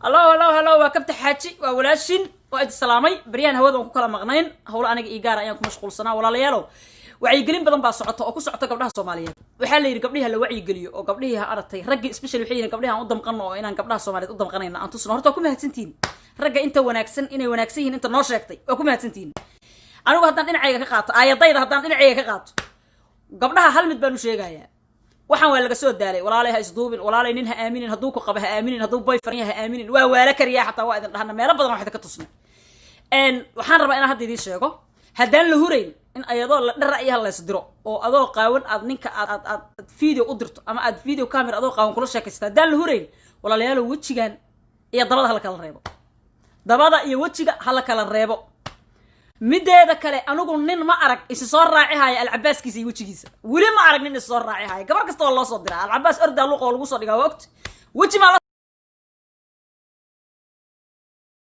الله وكبت حاجي وولاشين وأد السلامي بريان هودا وكلا مغنين هولا أنا إيجار أيامكم مشغول سنة ولا ليالو وعي قلين بدن باسعته أو كسعته قبلها Soomaaliyeed waxaa la yiri gabdhaha la wacyi galiyo oo gabdhaha aragtay rag especially wixii gabdhaha aan u damqano oo inaan gabdhaha Soomaaliyeed u damqanayna aan tusno horta ku mahadsantiin ragga inta wanaagsan inay wanaagsan yihiin inta noo sheegtay oo ku mahadsantiin anigu haddaan dhinacayga ka qaato aayadayda haddaan dhinacayga ka qaato gabdhaha hal mid baan u sheegayaa waxaan waa laga soo daalay walaalay ha isduubin walaalay nin ha aaminin hadduu ku qabo ha aaminin hadduu boyfriend ha aaminin waa waala kariya xataa waa idin dhahna meelo badan waxay ka tusnay waxaan rabaa inaan hadda idin sheego haddaan la hurayn in ayadoo la dhar ra'yaha la isdiro oo adoo qaawan aad ninka aad video u dirto ama aad video camera adoo qaawan kula sheekaysta haddaan la hurayn walaalayaal wajigan iyo dabada hala kala reebo dabada iyo wajiga hala kala reebo mideeda kale anigu nin ma arag is soo raacihay alcabaaskiisa iyo wajigiisa wali ma arag nin is soo raacihay gabar kasta oo loo soo diraa alcabaas orda luqo lagu soo dhigaa waqti waji ma la